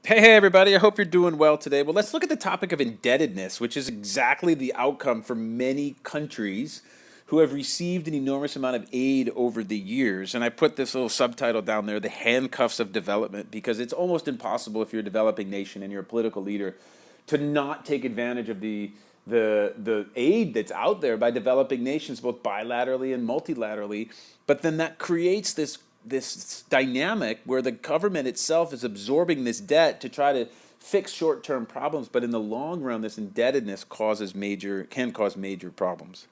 Hey, everybody, I hope you're doing well today. Well, let's look at the topic of indebtedness, which is exactly the outcome for many countries who have received an enormous amount of aid over the years. And I put this little subtitle down there, The Handcuffs of Development, because it's almost impossible if you're a developing nation and you're a political leader to not take advantage of the aid that's out there by developing nations, both bilaterally and multilaterally. But then that creates this dynamic where the government itself is absorbing this debt to try to fix short-term problems, but in the long run, this indebtedness can cause major problems.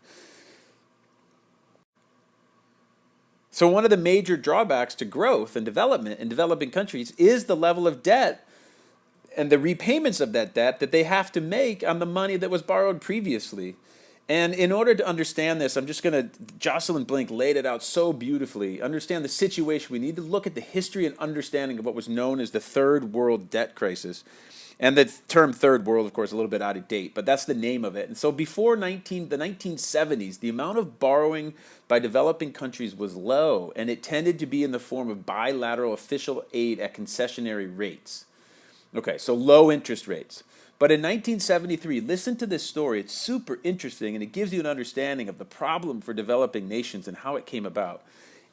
So one of the major drawbacks to growth and development in developing countries is the level of debt and the repayments of that debt that they have to make on the money that was borrowed previously. And in order to understand this, I'm just going to, Jocelyn Blink laid it out so beautifully. Understand the situation. We need to look at the history and understanding of what was known as the Third World Debt Crisis. And the term Third World, of course, is a little bit out of date, but that's the name of it. And so before the 1970s, the amount of borrowing by developing countries was low, and it tended to be in the form of bilateral official aid at concessionary rates. Okay, so low interest rates. But in 1973, listen to this story. It's super interesting and it gives you an understanding of the problem for developing nations and how it came about.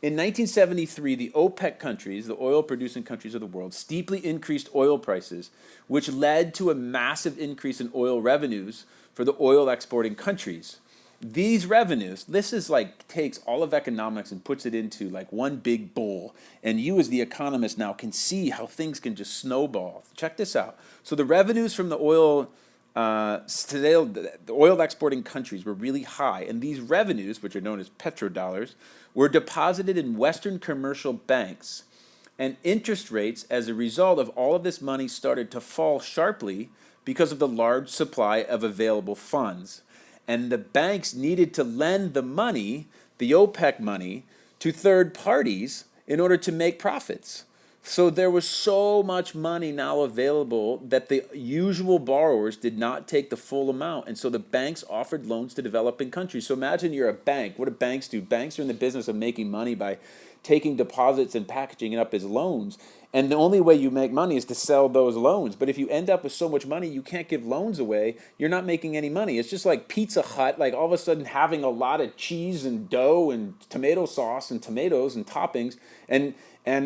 In 1973, the OPEC countries, the oil producing countries of the world, steeply increased oil prices, which led to a massive increase in oil revenues for the oil exporting countries. These revenues, this is like takes all of economics and puts it into like one big bowl. And you, as the economist now, can see how things can just snowball. Check this out. So the revenues from the oil exporting countries were really high, and these revenues, which are known as petrodollars, were deposited in Western commercial banks. And interest rates, as a result of all of this money, started to fall sharply because of the large supply of available funds. And the banks needed to lend the money, the OPEC money, to third parties in order to make profits. So there was so much money now available that the usual borrowers did not take the full amount. And so the banks offered loans to developing countries. So imagine you're a bank. What do banks do? Banks are in the business of making money by taking deposits and packaging it up as loans. And the only way you make money is to sell those loans. But if you end up with so much money you can't give loans away, you're not making any money. It's just like Pizza Hut, like all of a sudden having a lot of cheese and dough and tomato sauce and tomatoes and toppings, and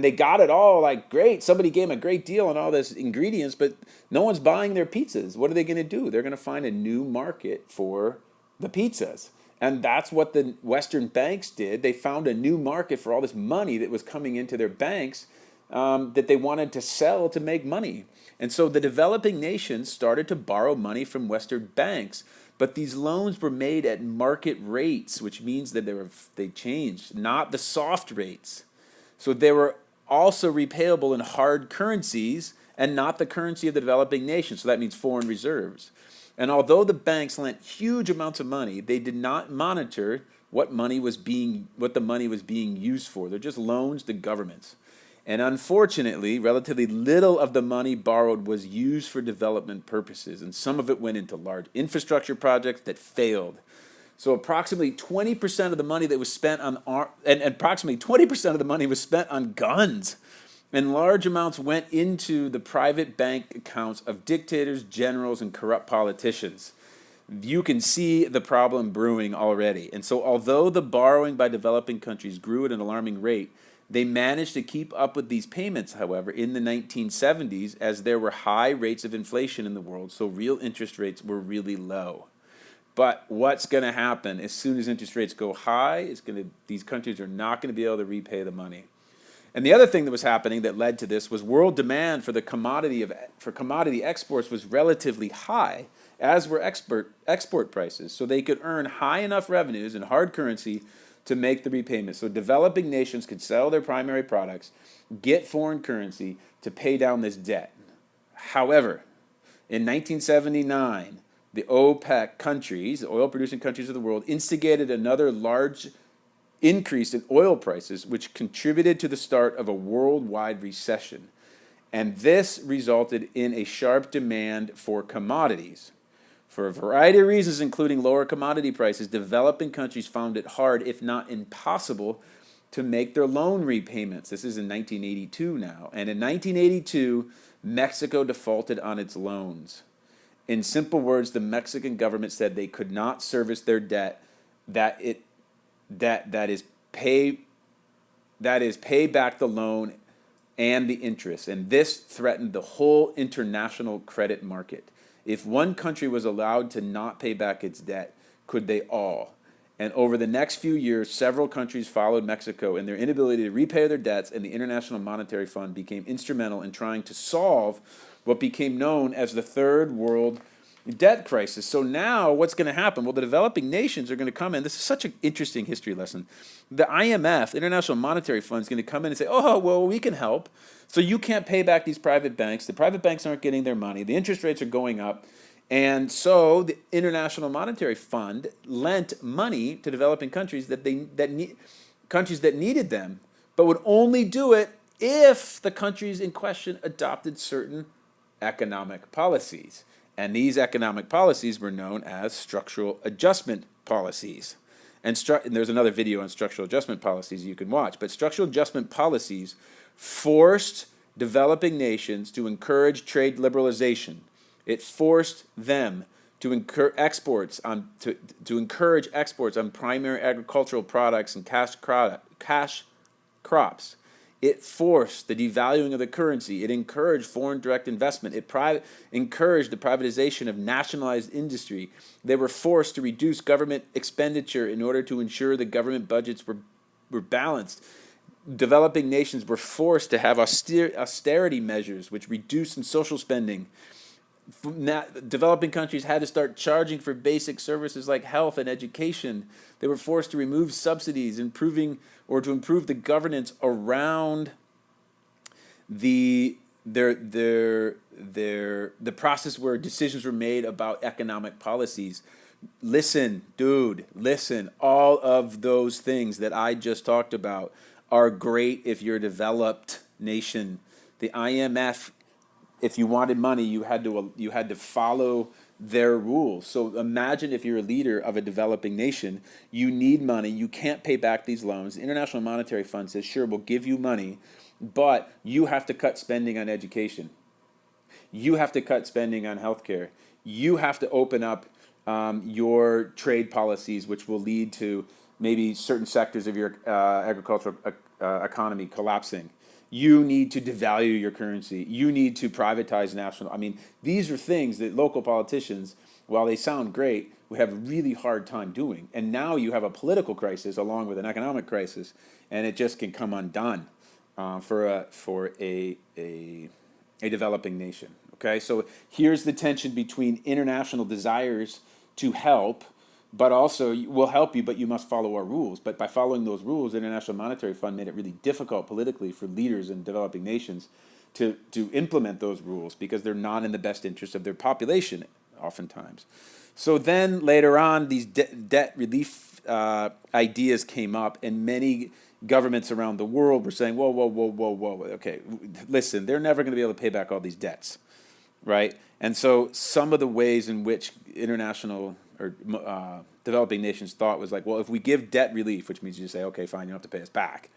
they got it all like great. Somebody gave them a great deal on all this ingredients, but no one's buying their pizzas. What are they going to do? They're going to find a new market for the pizzas. And that's what the Western banks did. They found a new market for all this money that was coming into their banks, that they wanted to sell to make money. And so the developing nations started to borrow money from Western banks. But these loans were made at market rates, which means that they changed, not the soft rates. So they were also repayable in hard currencies and not the currency of the developing nation. So that means foreign reserves. And although the banks lent huge amounts of money, they did not monitor what the money was being used for. They're just loans to governments. And unfortunately, relatively little of the money borrowed was used for development purposes, and some of it went into large infrastructure projects that failed. So approximately 20% of the money that was spent on and approximately 20% of the money was spent on guns. And large amounts went into the private bank accounts of dictators, generals, and corrupt politicians. You can see the problem brewing already. And so although the borrowing by developing countries grew at an alarming rate, they managed to keep up with these payments, however, in the 1970s, as there were high rates of inflation in the world, so real interest rates were really low. But what's going to happen as soon as interest rates go high? These countries are not going to be able to repay the money. And the other thing that was happening that led to this was world demand for commodity exports was relatively high, as were export prices. So they could earn high enough revenues in hard currency to make the repayment. So developing nations could sell their primary products, get foreign currency to pay down this debt. However, in 1979, the OPEC countries, the oil producing countries of the world, instigated another large increase in oil prices, which contributed to the start of a worldwide recession. And this resulted in a sharp demand for commodities. For a variety of reasons, including lower commodity prices, developing countries found it hard, if not impossible, to make their loan repayments. This is in 1982 now. And in 1982, Mexico defaulted on its loans. In simple words, the Mexican government said they could not service their debt, that it that is pay back the loan and the interest, and this threatened the whole international credit market. If one country was allowed to not pay back its debt, could they all? And over the next few years, several countries followed Mexico in their inability to repay their debts, and the International Monetary Fund became instrumental in trying to solve what became known as the Third World debt crisis. So now what's going to happen? Well, the developing nations are going to come in. This is such an interesting history lesson. The IMF, International Monetary Fund, is going to come in and say, oh, well, we can help. So you can't pay back these private banks. The private banks aren't getting their money. The interest rates are going up. And so the International Monetary Fund lent money to developing countries countries that needed them, but would only do it if the countries in question adopted certain economic policies. And these economic policies were known as structural adjustment policies. And there's another video on structural adjustment policies you can watch. But structural adjustment policies forced developing nations to encourage trade liberalization. It forced them to encourage exports on primary agricultural products and cash crops. It forced the devaluing of the currency. It encouraged foreign direct investment. It encouraged the privatization of nationalized industry. They were forced to reduce government expenditure in order to ensure the government budgets were balanced. Developing nations were forced to have austerity measures which reduced social spending. Developing countries had to start charging for basic services like health and education. They were forced to remove subsidies, to improve the governance around the process where decisions were made about economic policies. Listen, dude, listen. All of those things that I just talked about are great if you're a developed nation. The IMF, if you wanted money, you had to follow their rules. So imagine if you're a leader of a developing nation, you need money, you can't pay back these loans. The International Monetary Fund says, sure, we'll give you money, but you have to cut spending on education. You have to cut spending on healthcare. You have to open up your trade policies, which will lead to maybe certain sectors of your agricultural economy collapsing. You need to devalue your currency. You need to privatize national. I mean, these are things that local politicians, while they sound great, would have a really hard time doing. And now you have a political crisis along with an economic crisis, and it just can come undone for a developing nation. Okay, so here's the tension between international desires to help, but also we'll help you, but you must follow our rules. But by following those rules, the International Monetary Fund made it really difficult politically for leaders in developing nations to implement those rules because they're not in the best interest of their population oftentimes. So then later on, these debt relief ideas came up, and many governments around the world were saying, whoa, okay, listen, they're never going to be able to pay back all these debts, right? And so some of the ways in which international or developing nations thought was like, well, if we give debt relief, which means you say, okay, fine, you don't have to pay us back.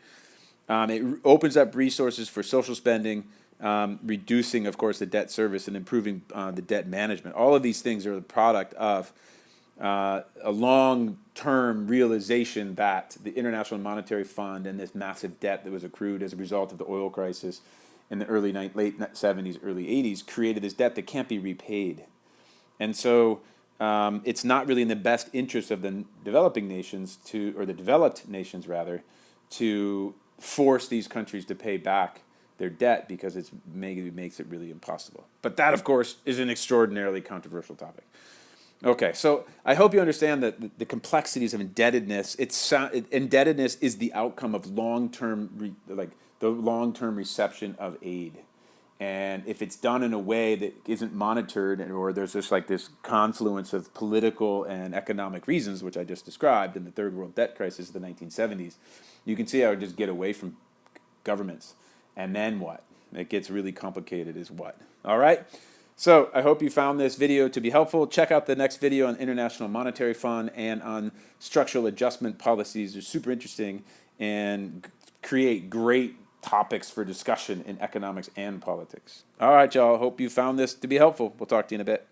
It opens up resources for social spending, reducing, of course, the debt service and improving the debt management. All of these things are the product of a long-term realization that the International Monetary Fund and this massive debt that was accrued as a result of the oil crisis in the late 70s, early 80s created this debt that can't be repaid. And so it's not really in the best interest of the developing nations or the developed nations rather, to force these countries to pay back their debt because it makes it really impossible. But that, of course, is an extraordinarily controversial topic. Okay, so I hope you understand that the complexities of indebtedness. Indebtedness is the outcome of long-term reception of aid. And if it's done in a way that isn't monitored, or there's just like this confluence of political and economic reasons, which I just described in the Third World Debt Crisis of the 1970s, you can see how it would just get away from governments. And then what? It gets really complicated is what? All right? So I hope you found this video to be helpful. Check out the next video on International Monetary Fund and on structural adjustment policies. They're super interesting and create great topics for discussion in economics and politics. All right, y'all. Hope you found this to be helpful. We'll talk to you in a bit.